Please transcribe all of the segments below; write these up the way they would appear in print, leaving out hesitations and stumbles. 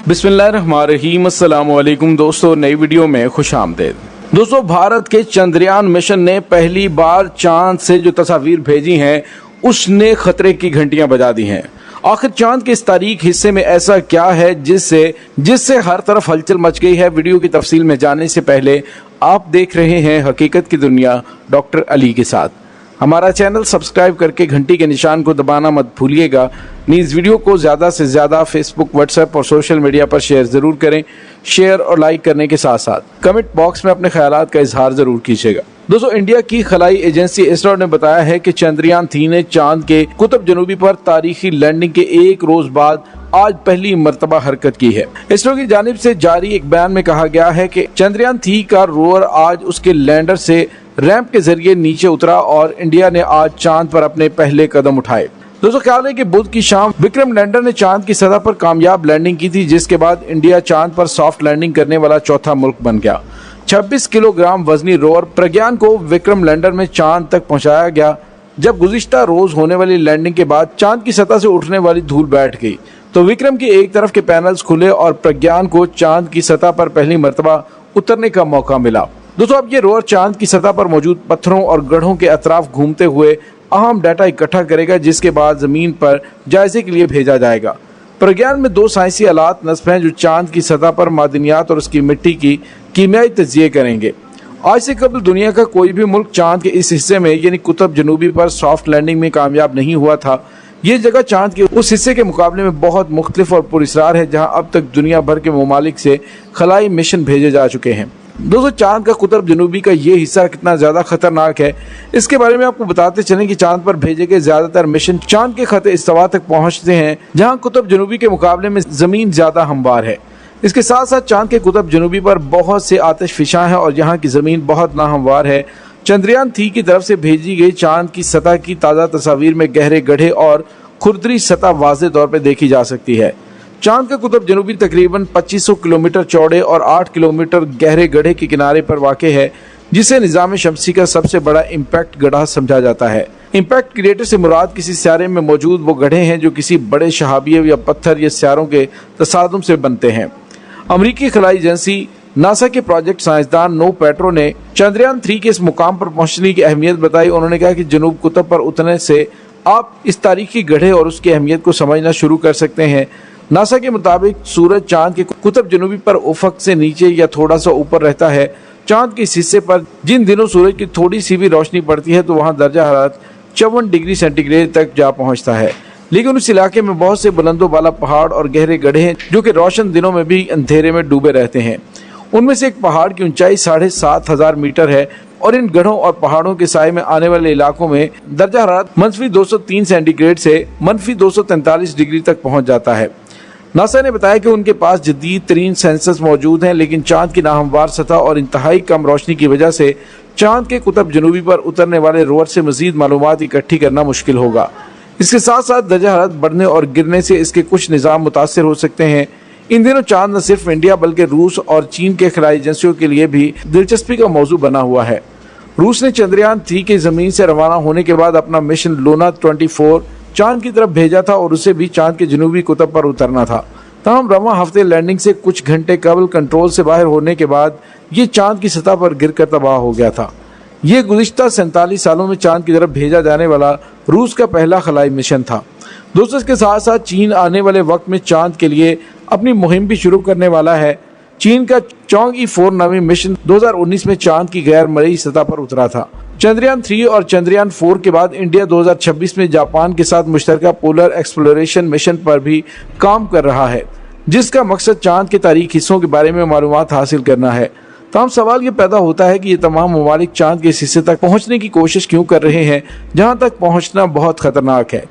बिस्मिल्लाहिर्रहमानिर्रहीम। अस्सलाम वालेकुम दोस्तों, नई वीडियो में खुश आमदीद। दोस्तों, भारत के चंद्रयान मिशन ने पहली बार चांद से जो तस्वीर भेजी हैं उसने खतरे की घंटियां बजा दी हैं। आखिर चांद के इस तारीख हिस्से में ऐसा क्या है जिससे हर तरफ हलचल मच गई है। वीडियो की तफसील में जाने से पहले आप देख रहे हैं हकीकत की दुनिया डॉक्टर अली के साथ। हमारा चैनल सब्सक्राइब करके घंटी के निशान को दबाना मत भूलिएगा। इस वीडियो को ज़्यादा से ज़्यादा फेसबुक, व्हाट्सएप और सोशल मीडिया पर शेयर ज़रूर करें। शेयर और लाइक करने के साथ साथ कमेंट बॉक्स में अपने ख्यालात का इजहार ज़रूर कीजिएगा। दोस्तों, इंडिया की खलाई एजेंसी इसरो ने बताया है कि चंद्रयान 3 ने चांद के कुतुब जनूबी पर तारीखी लैंडिंग के एक रोज बाद आज पहली मर्तबा हरकत की है। इसरो की जानिब से जारी एक बयान में कहा गया है कि चंद्रयान 3 का रोवर आज उसके लैंडर से रैंप के जरिए नीचे उतरा और इंडिया ने आज चांद पर अपने पहले कदम उठाए। दोस्तों, ख्याल है कि बुध की शाम विक्रम लैंडर ने चांद की सतह पर कामयाब लैंडिंग की थी, जिसके बाद इंडिया चांद पर सॉफ्ट लैंडिंग करने वाला चौथा मुल्क बन गया। 26 किलोग्राम वजनी रोवर प्रज्ञान को विक्रम लैंडर में चांद तक पहुंचाया गया। जब गुज़िश्ता रोज होने वाली लैंडिंग के बाद चांद की सतह से उठने वाली धूल बैठ गई तो विक्रम की एक तरफ के पैनल्स खुले और प्रज्ञान को चांद की सतह पर पहली मर्तबा उतरने का मौका मिला। दोस्तों, अब ये रोवर चांद की सतह पर मौजूद पत्थरों और गढ़ों के अतराफ घूमते हुए अहम डाटा इकट्ठा करेगा, जिसके बाद जमीन पर जायजे के लिए भेजा जाएगा। प्रज्ञान में 2 साइंसी आलात नस्ब हैं जो चांद की सतह पर मादनियात और उसकी मिट्टी की कीमियाई तज्जिए करेंगे। आज से कबल दुनिया का कोई भी मुल्क चांद के इस हिस्से में यानी कुतुब जनूबी पर सॉफ्ट लैंडिंग में कामयाब नहीं हुआ था। ये जगह चांद के उस हिस्से के मुकाबले में बहुत मुख्तलिफ और पुरअसरार है, जहाँ अब तक दुनिया भर के ममालिक से खलाई मिशन भेजे जा चुके हैं। दोस्तों, चांद का कुतुब जनूबी का ये हिस्सा कितना ज़्यादा खतरनाक है इसके बारे में आपको बताते चलें कि चांद पर भेजे गए ज़्यादातर मिशन चांद के खत इस्तिवा तक पहुंचते हैं, जहां कुतुब जनूबी के मुकाबले में ज़मीन ज़्यादा हमवार है। इसके साथ साथ चांद के कुतुब जनूबी पर बहुत से आतिशफिशां हैं और यहाँ की ज़मीन बहुत नाहमवार है। चंद्रयान 3 की तरफ से भेजी गई चांद की सतह की ताज़ा तस्वीर में गहरे गड्ढे और खुरदरी सतह वाज़ेह तौर पर देखी जा सकती है। चांद का कुतुब जनूबी तकरीबन 2500 किलोमीटर चौड़े और 8 किलोमीटर गहरे गड्ढे के किनारे पर वाक़ है, जिसे निज़ाम शमसी का सबसे बड़ा इम्पैक्ट गड्ढा समझा जाता है। इम्पैक्ट क्रिएटर से मुराद किसी सियारे में मौजूद वो गड्ढे हैं जो किसी बड़े शहाबिये या पत्थर या सियारों के तसादुम से बनते हैं। अमरीकी खलाई एजेंसी नासा के प्रोजेक्ट साइंसदान नो पेट्रो ने चंद्रयान 3 के इस मुकाम पर पहुंचने की अहमियत बताई। उन्होंने कहा कि जनूब कुतुब पर उतरने से आप इस तारीखी गड्ढे और उसकी अहमियत को समझना शुरू कर सकते हैं। नासा के मुताबिक सूरज चांद के कुतुब जनूबी पर उफक से नीचे या थोड़ा सा ऊपर रहता है। चांद के इस हिस्से पर जिन दिनों सूरज की थोड़ी सी भी रोशनी पड़ती है तो वहाँ दर्जा हरारत 54 डिग्री सेंटीग्रेड तक जा पहुँचता है। लेकिन उस इलाके में बहुत से बुलंदो बाला पहाड़ और गहरे गड्ढे हैं जो कि रोशन दिनों में भी अंधेरे में डूबे रहते हैं। उनमें से एक पहाड़ की ऊंचाई 7500 मीटर है और इन गढ़ों और पहाड़ों के साए में आने वाले इलाकों में दर्जा हरारत -203 सेंटीग्रेड से -243 डिग्री तक पहुँच जाता है। नासा ने बताया कि उनके पास जदीद तरीन सेंसर्स मौजूद हैं, लेकिन चांद की नाहमवार सतह और इंतहाई कम रोशनी की वजह से चांद के कुतुब जनूबी पर उतरने वाले रोवर से मजीद मालूमात इकट्ठी करना मुश्किल होगा। इसके साथ साथ दर्जा हरारत बढ़ने और गिरने से इसके कुछ निज़ाम मुतासर हो सकते हैं। इन दिनों चांद न सिर्फ इंडिया बल्कि रूस और चीन के खलाई एजेंसियों के लिए भी दिलचस्पी का मौजू बना हुआ है। रूस ने चंद्रयान 3 के ज़मीन से रवाना होने के बाद अपना मिशन लूना 24 चांद की तरफ भेजा था और उसे भी चांद के जनूबी कुतुब पर उतरना था। तमाम रवां हफ्ते लैंडिंग से कुछ घंटे कबल कंट्रोल से बाहर होने के बाद ये चांद की सतह पर गिरकर तबाह हो गया था। ये गुज़िश्ता 47 सालों में चांद की तरफ भेजा जाने वाला रूस का पहला खलाई मिशन था। दोस्तों, इसके साथ साथ चीन आने वाले वक्त में चांद के लिए अपनी मुहिम भी शुरू करने वाला है। चीन का चोंग-ई-4 नामी मिशन 2019 में चांद की गैर मरई सतह पर उतरा था। चंद्रयान 3 और चंद्रयान 4 के बाद इंडिया 2026 में जापान के साथ मुश्तरका पोलर एक्सप्लोरेशन मिशन पर भी काम कर रहा है, जिसका मकसद चांद के तारीख हिस्सों के बारे में मालूमात हासिल करना है। तमाम सवाल ये पैदा होता है कि ये तमाम ममालिक चांद के इस हिस्से तक पहुंचने की कोशिश क्यों कर रहे हैं जहां तक पहुंचना बहुत खतरनाक है।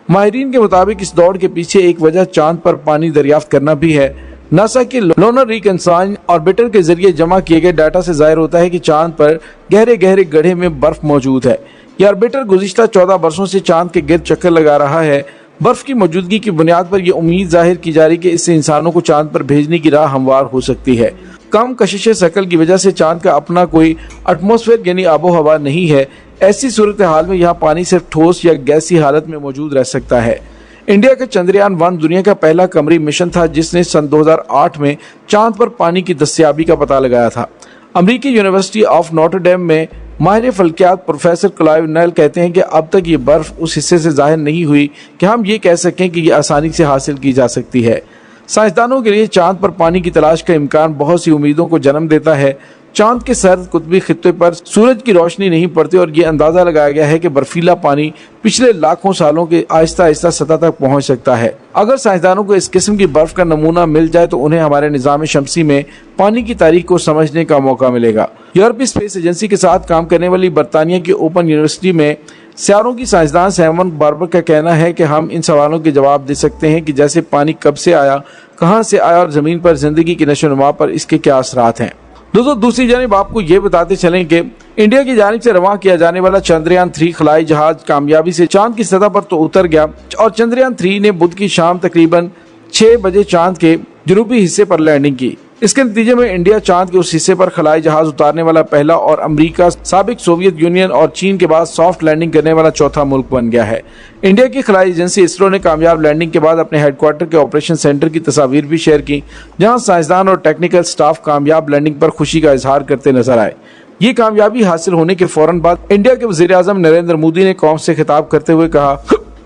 माहिरीन के मुताबिक इस दौड़ के पीछे एक वजह चांद पर पानी दरियाफ्त करना भी है। नासा के लूनर रिकन्साइल ऑर्बिटर के जरिए जमा किए गए डाटा से जाहिर होता है कि चांद पर गहरे गहरे गड्ढे में बर्फ मौजूद है। यह ऑर्बिटर गुज़िश्ता 14 बरसों से चांद के गिर्द चक्कर लगा रहा है। बर्फ की मौजूदगी की बुनियाद पर यह उम्मीद जाहिर की जा रही कि इससे इंसानों को चांद पर भेजने की राह हमवार हो सकती है। कम कशिश शकल की वजह से चांद का अपना कोई एटमॉस्फेयर यानी आबो हवा नहीं है। ऐसी सूरत हाल में यहाँ पानी सिर्फ ठोस या गैसी हालत में मौजूद रह सकता है। इंडिया का चंद्रयान-1 दुनिया का पहला कमरी मिशन था जिसने सन 2008 में चांद पर पानी की दस्तयाबी का पता लगाया था। अमेरिकी यूनिवर्सिटी ऑफ नोटर-डेम में माहिर फल्कियात प्रोफेसर क्लाइव नेल कहते हैं कि अब तक ये बर्फ उस हिस्से से जाहिर नहीं हुई कि हम ये कह सकें कि ये आसानी से हासिल की जा सकती है। साइंसदानों के लिए चांद पर पानी की तलाश का इम्कान बहुत सी उम्मीदों को जन्म देता है। चांद के सर्द कुतबी खित्ते पर सूरज की रोशनी नहीं पड़ती और ये अंदाजा लगाया गया है कि बर्फीला पानी पिछले लाखों सालों के आहिस्ता आहिस्ता सतह तक पहुंच सकता है। अगर साइंसदानों को इस किस्म की बर्फ का नमूना मिल जाए तो उन्हें हमारे निजाम शमसी में पानी की तारीख को समझने का मौका मिलेगा। यूरोपीय स्पेस एजेंसी के साथ काम करने वाली बरतानिया की ओपन यूनिवर्सिटी में सियारों की साइंसदान सैमन बार्बर का कहना है कि हम इन सवालों के जवाब दे सकते हैं कि जैसे पानी कब से आया, कहां से आया और जमीन पर जिंदगी की नशोनुमा पर इसके क्या असरात हैं। दोस्तों, दूसरी जानिब आपको ये बताते चलें कि इंडिया की जानिब से रवां किया जाने वाला चंद्रयान-3 खलाई जहाज कामयाबी से चांद की सतह पर तो उतर गया और चंद्रयान-3 ने बुध की शाम तकरीबन 6 बजे चांद के जनूबी हिस्से पर लैंडिंग की। इसके नतीजे में इंडिया चांद के उस हिस्से पर खलाई जहाज उतारने वाला पहला और अमेरिका, साबिक सोवियत यूनियन और चीन के बाद सॉफ्ट लैंडिंग करने वाला चौथा मुल्क बन गया है। इंडिया की खलाई एजेंसी इसरो ने कामयाब लैंडिंग के बाद अपने हेडक्वार्टर के ऑपरेशन सेंटर की तस्वीर भी शेयर की, जहां साइंसदान और टेक्निकल स्टाफ कामयाब लैंडिंग पर खुशी का इजहार करते नजर आए। ये कामयाबी हासिल होने के फौरन बाद इंडिया के वज़ीर-ए-आज़म नरेंद्र मोदी ने कौम से खिताब करते हुए कहा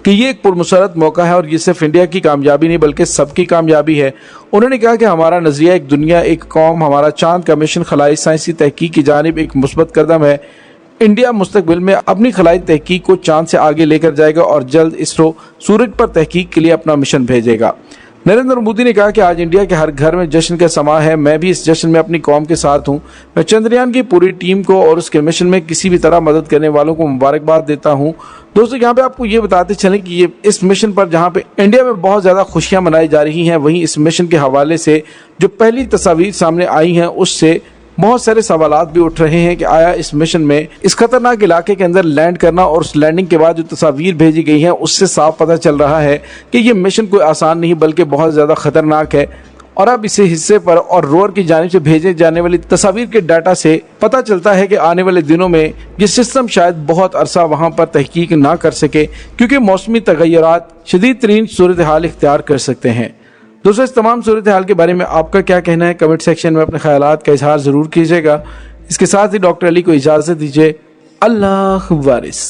कि ये एक पुरमसरत मौका है और ये सिर्फ इंडिया की कामयाबी नहीं बल्कि सबकी कामयाबी है। उन्होंने कहा कि हमारा नजरिया एक दुनिया एक कौम, हमारा चांद का मिशन खलाई साइंसी तहकीक की जानिब एक मुस्बत कदम है। इंडिया मुस्तकबिल में अपनी खलाई तहकीक को चांद से आगे लेकर जाएगा और जल्द इसरो सूरज पर तहकीक के लिए अपना मिशन भेजेगा। नरेंद्र मोदी ने कहा कि आज इंडिया के हर घर में जश्न का समा है। मैं भी इस जश्न में अपनी कौम के साथ हूं। मैं चंद्रयान की पूरी टीम को और उसके मिशन में किसी भी तरह मदद करने वालों को मुबारकबाद देता हूं। दोस्तों, यहाँ पे आपको ये बताते चलें कि ये इस मिशन पर जहाँ पे इंडिया में बहुत ज्यादा खुशियां मनाई जा रही हैं, वहीं इस मिशन के हवाले से जो पहली तस्वीर सामने आई हैं उससे बहुत सारे सवालात भी उठ रहे हैं कि आया इस मिशन में इस खतरनाक इलाके के अंदर लैंड करना और उस लैंडिंग के बाद जो तस्वीर भेजी गई है उससे साफ पता चल रहा है कि ये मिशन कोई आसान नहीं बल्कि बहुत ज्यादा खतरनाक है। और अब इसे हिस्से पर और रोवर की जानिब से भेजे जाने वाली तस्वीर के डाटा से पता चलता है कि आने वाले दिनों में ये सिस्टम शायद बहुत अरसा वहां पर तहकीक ना कर सके क्योंकि मौसमी तगय्युरात शदीद तरीन सूरत हाल इख्तियार कर सकते हैं। दोस्तों, इस तमाम सूरत हाल के बारे में आपका क्या कहना है? कमेंट सेक्शन में अपने ख्यालात का इजहार जरूर कीजिएगा। इसके साथ ही डॉक्टर अली को इजाजत दीजिए। अल्लाह वारिस।